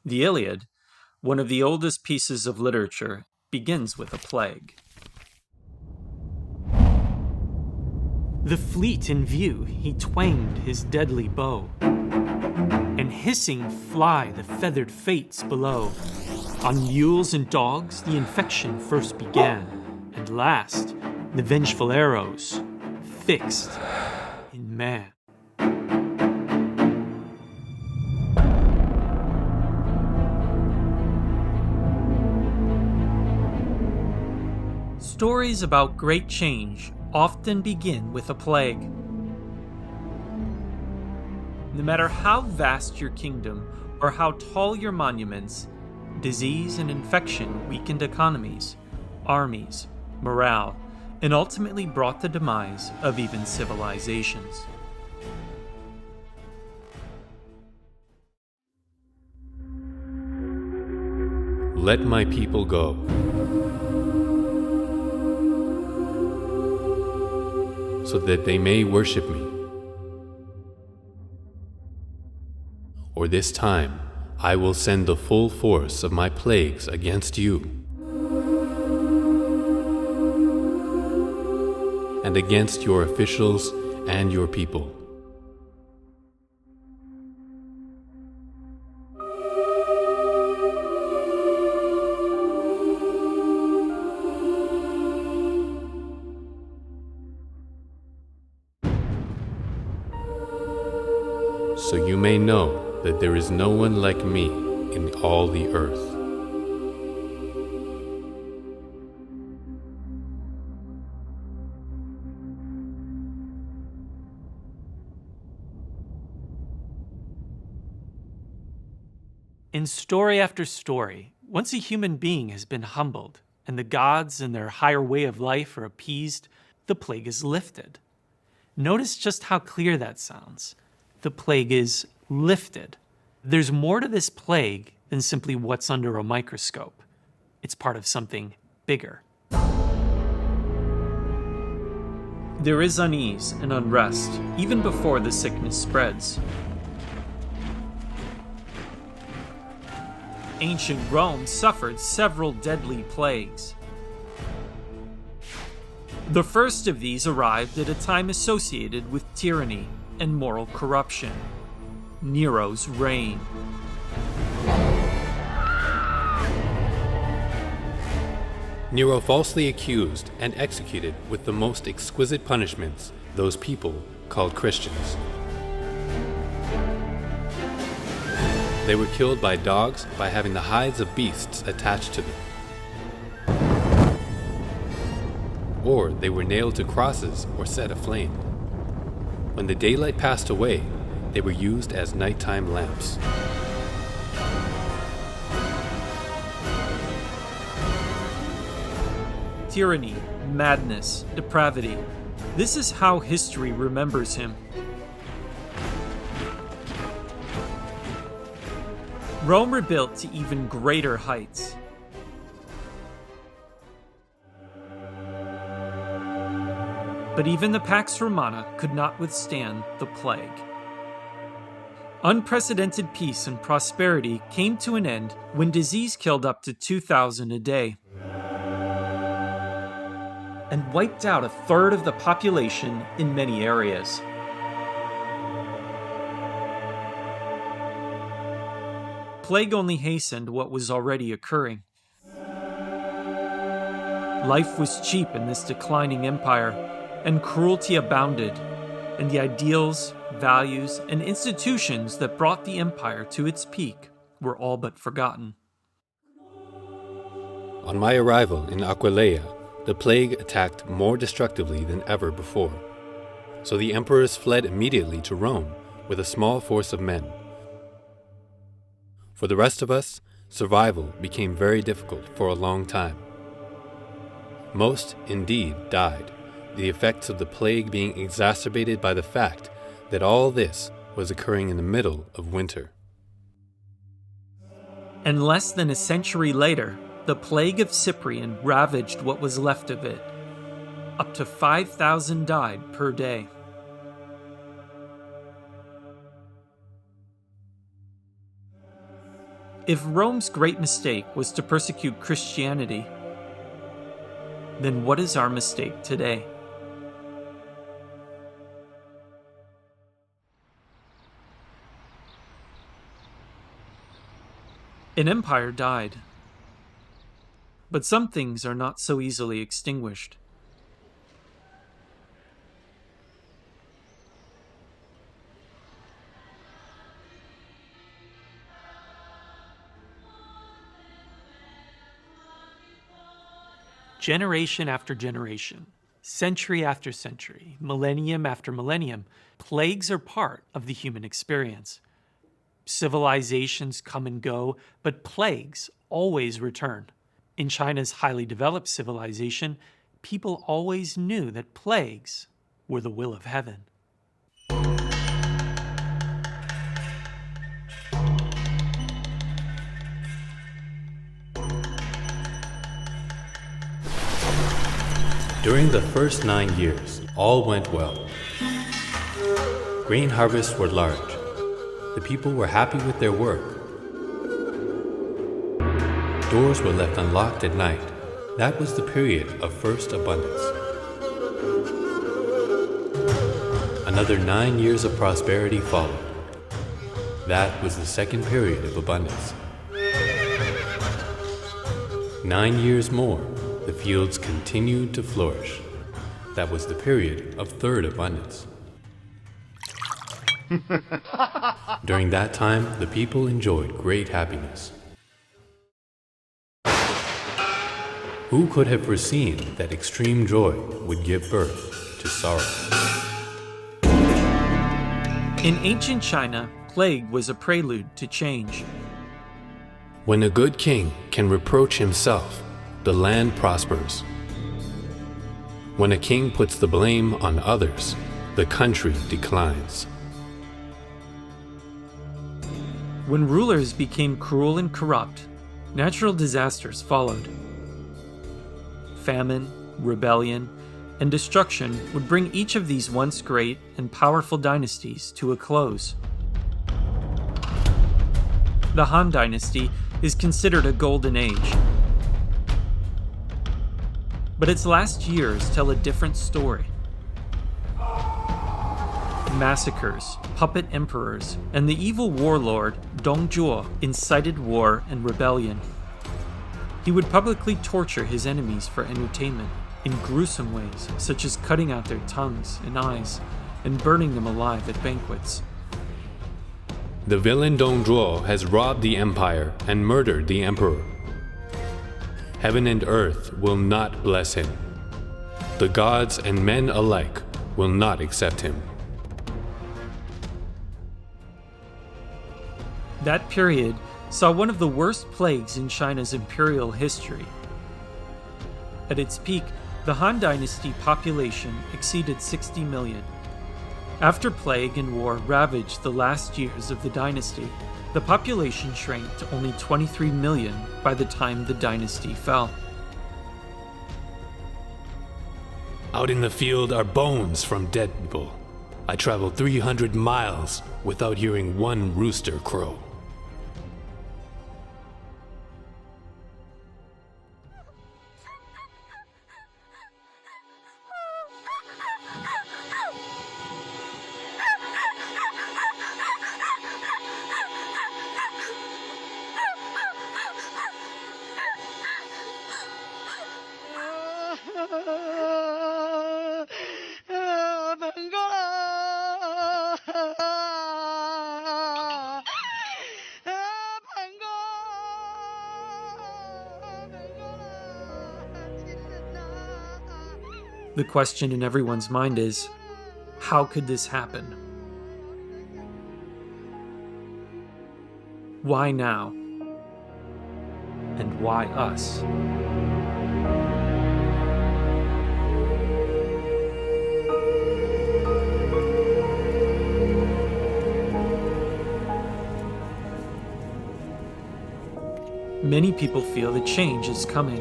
The Iliad, one of the oldest pieces of literature, begins with a plague. The fleet in view, he twanged his deadly bow, and hissing fly the feathered fates below. On mules and dogs the infection first began, and last the vengeful arrows fixed in man. Stories about great change often begin with a plague. No matter how vast your kingdom or how tall your monuments, disease and infection weakened economies, armies, morale, and ultimately brought the demise of even civilizations. Let my people go. So that they may worship me. Or this time, I will send the full force of my plagues against you, and against your officials and your people. So you may know that there is no one like me in all the earth. In story after story, once a human being has been humbled and the gods and their higher way of life are appeased, the plague is lifted. Notice just how clear that sounds. The plague is lifted. There's more to this plague than simply what's under a microscope. It's part of something bigger. There is unease and unrest even before the sickness spreads. Ancient Rome suffered several deadly plagues. The first of these arrived at a time associated with tyranny and moral corruption: Nero's reign. Nero falsely accused and executed with the most exquisite punishments those people called Christians. They were killed by dogs by having the hides of beasts attached to them. Or they were nailed to crosses or set aflame. When the daylight passed away, they were used as nighttime lamps. Tyranny, madness, depravity. This is how history remembers him. Rome rebuilt to even greater heights. But even the Pax Romana could not withstand the plague. Unprecedented peace and prosperity came to an end when disease killed up to 2,000 a day and wiped out a third of the population in many areas. Plague only hastened what was already occurring. Life was cheap in this declining empire, and cruelty abounded, and the ideals, values, and institutions that brought the empire to its peak were all but forgotten. On my arrival in Aquileia, the plague attacked more destructively than ever before. So the emperors fled immediately to Rome with a small force of men. For the rest of us, survival became very difficult for a long time. Most, indeed, died, the effects of the plague being exacerbated by the fact that all this was occurring in the middle of winter. And less than a century later, the plague of Cyprian ravaged what was left of it. Up to 5,000 died per day. If Rome's great mistake was to persecute Christianity, then what is our mistake today? An empire died, but some things are not so easily extinguished. Generation after generation, century after century, millennium after millennium, plagues are part of the human experience. Civilizations come and go, but plagues always return. In China's highly developed civilization, people always knew that plagues were the will of heaven. During the first 9 years, all went well. Grain harvests were large. The people were happy with their work. Doors were left unlocked at night. That was the period of first abundance. Another 9 years of prosperity followed. That was the second period of abundance. 9 years more, the fields continued to flourish. That was the period of third abundance. During that time, the people enjoyed great happiness. Who could have foreseen that extreme joy would give birth to sorrow? In ancient China, plague was a prelude to change. When a good king can reproach himself, the land prospers. When a king puts the blame on others, the country declines. When rulers became cruel and corrupt, natural disasters followed. Famine, rebellion, and destruction would bring each of these once great and powerful dynasties to a close. The Han Dynasty is considered a golden age. But its last years tell a different story. Massacres, puppet emperors, and the evil warlord Dong Zhuo incited war and rebellion. He would publicly torture his enemies for entertainment in gruesome ways, such as cutting out their tongues and eyes and burning them alive at banquets. The villain Dong Zhuo has robbed the empire and murdered the emperor. Heaven and earth will not bless him. The gods and men alike will not accept him. That period saw one of the worst plagues in China's imperial history. At its peak, the Han Dynasty population exceeded 60 million. After plague and war ravaged the last years of the dynasty, the population shrank to only 23 million by the time the dynasty fell. Out in the field are bones from dead people. I traveled 300 miles without hearing one rooster crow. The question in everyone's mind is, how could this happen? Why now? And why us? Many people feel that change is coming.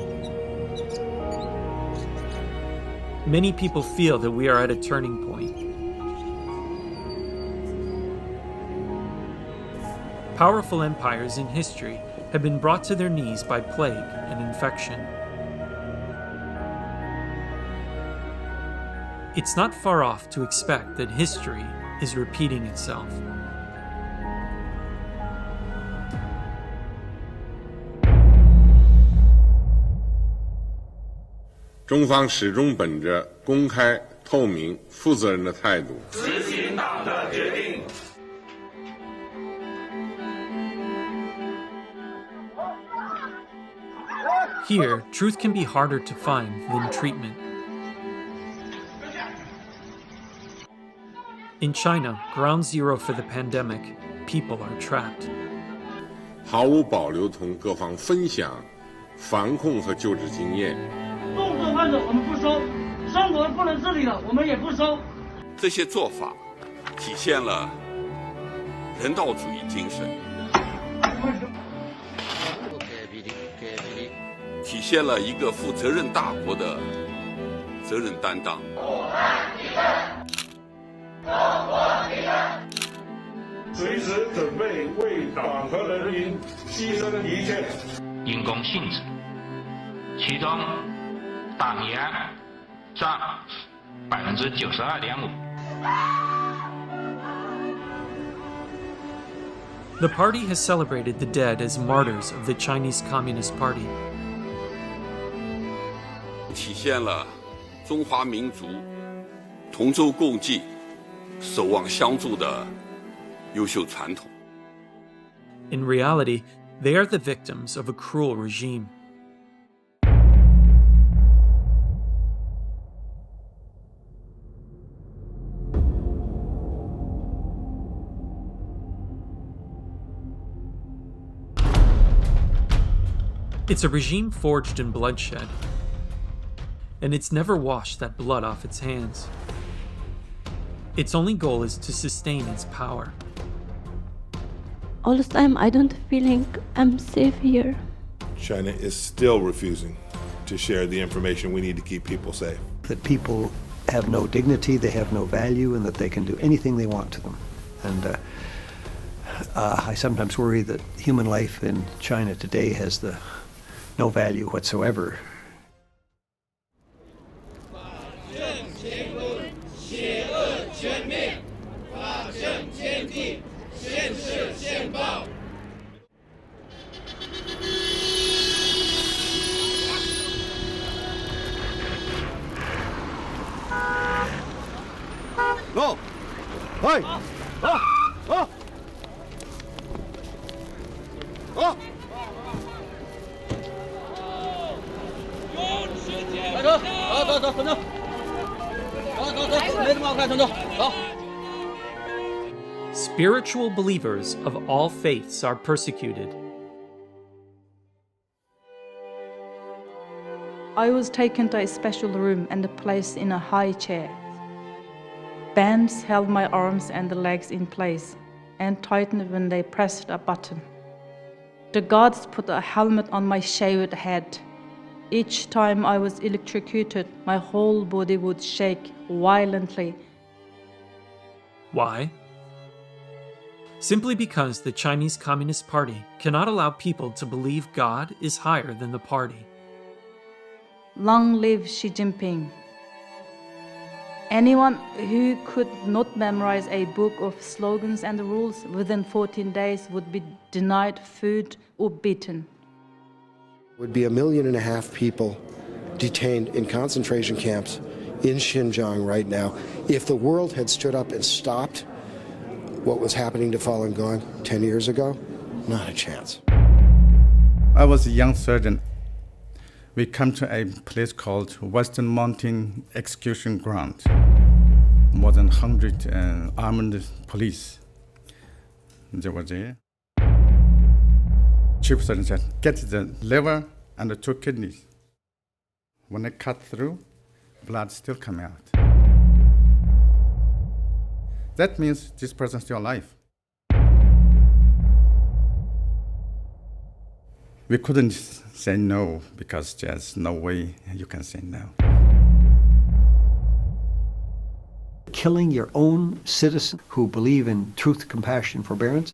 Many people feel that we are at a turning point. Powerful empires in history had been brought to their knees by plague and infection. It's not far off to expect that history is repeating itself. 中方始终本着公开、透明、负责任的态度，执行党的决定。Here, truth can be harder to find than treatment. In China, ground zero for the pandemic, people are trapped. 毫无保留同各方分享防控和救治经验。重症患者我们不收，生活不能自理了我们也不收。这些做法体现了人道主义精神，体现了一个负责任大国的责任担当。随时准备为党和人民牺牲一切。因公性质，其中大米案占92.5%。The party has celebrated the dead as martyrs of the Chinese Communist Party. 体现了中华民族同舟共济、守望相助的优秀传统。In reality, they are the victims of a cruel regime. It's a regime forged in bloodshed, and it's never washed that blood off its hands. Its only goal is to sustain its power. All the time I don't feeling I'm safe here. China is still refusing to share the information we need to keep people safe. That people have no dignity, they have no value, and that they can do anything they want to them. And I sometimes worry that human life in China today has no value whatsoever. Go! Hey! Go! Go! Go! 开车，走，等着。走，没这么快，等着，走。Spiritual believers of all faiths are persecuted. I was taken to a special room and placed in a high chair. Bands held my arms and the legs in place and tightened when they pressed a button. The guards put a helmet on my shaved head. Each time I was electrocuted, my whole body would shake violently. Why? Simply because the Chinese Communist Party cannot allow people to believe God is higher than the party. Long live Xi Jinping. Anyone who could not memorize a book of slogans and rules within 14 days would be denied food or beaten. Would be 1.5 million people detained in concentration camps in Xinjiang right now. If the world had stood up and stopped what was happening to Falun Gong 10 years ago, not a chance. I was a young surgeon. We come to a place called Western Mountain Execution Ground. More than 100 armed police. They were there. Chief surgeon said, get the liver and the 2 kidneys. When they cut through, blood still coming out. That means this person's still alive. We couldn't say no because there's no way you can say no. Killing your own citizens who believe in truth, compassion, forbearance.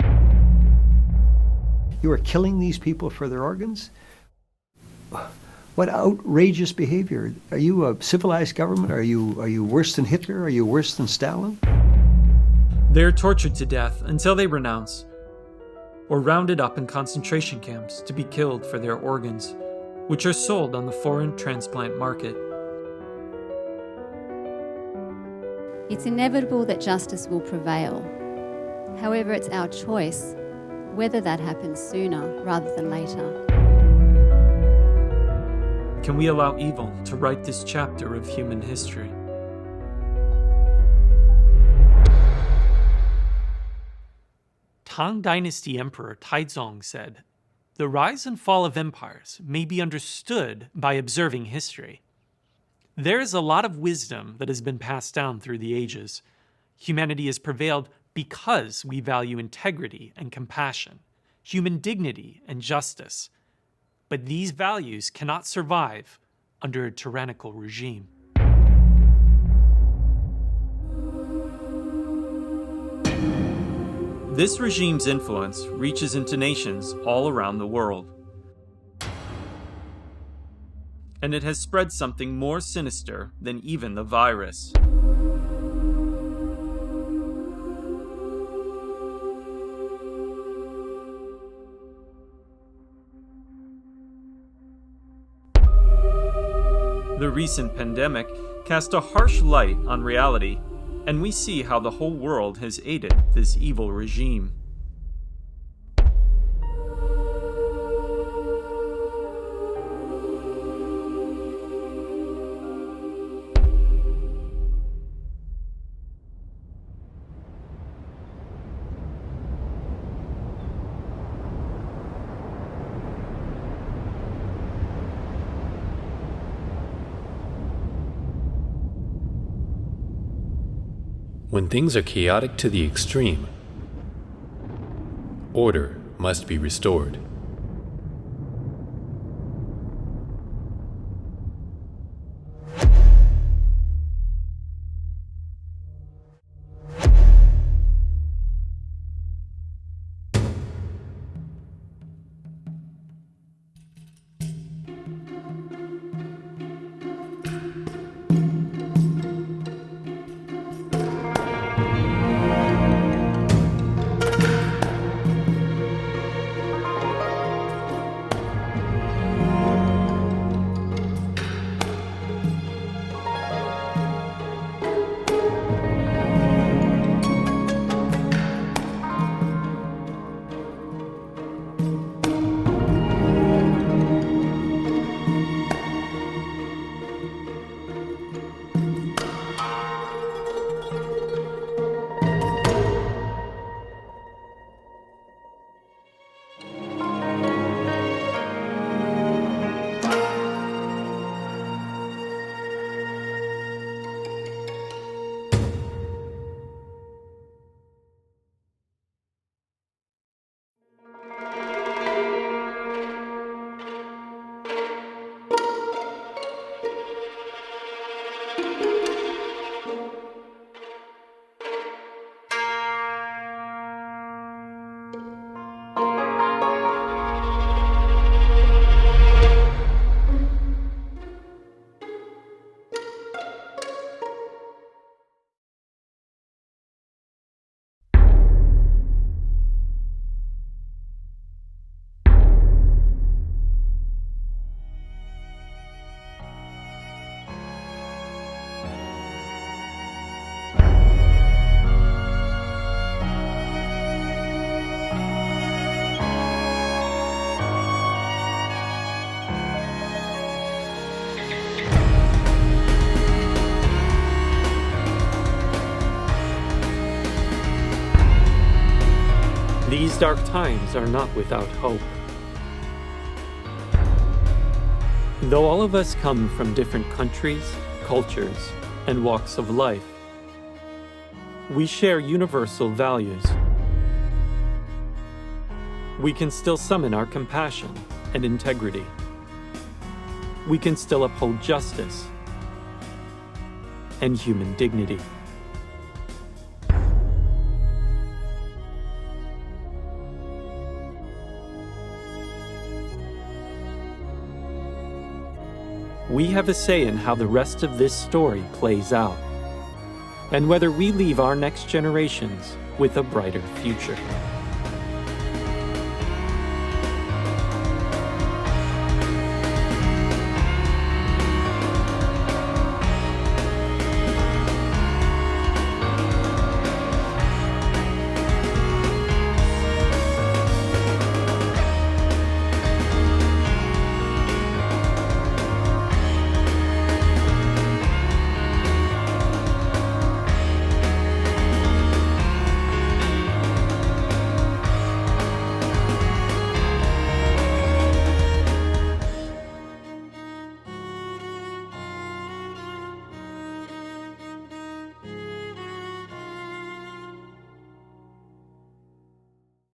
You are killing these people for their organs? What outrageous behavior. Are you a civilized government? Are you worse than Hitler? Are you worse than Stalin? They're tortured to death until they renounce, or rounded up in concentration camps to be killed for their organs, which are sold on the foreign transplant market. It's inevitable that justice will prevail. However, it's our choice whether that happens sooner rather than later. Can we allow evil to write this chapter of human history? Tang Dynasty Emperor Taizong said, "The rise and fall of empires may be understood by observing history. There is a lot of wisdom that has been passed down through the ages. Humanity has prevailed because we value integrity and compassion, human dignity and justice. But these values cannot survive under a tyrannical regime." This regime's influence reaches into nations all around the world. And it has spread something more sinister than even the virus. The recent pandemic cast a harsh light on reality, and we see how the whole world has aided this evil regime. When things are chaotic to the extreme, order must be restored. These dark times are not without hope. Though all of us come from different countries, cultures, and walks of life, we share universal values. We can still summon our compassion and integrity. We can still uphold justice and human dignity. we have a say in how the rest of this story plays out, and whether we leave our next generations with a brighter future.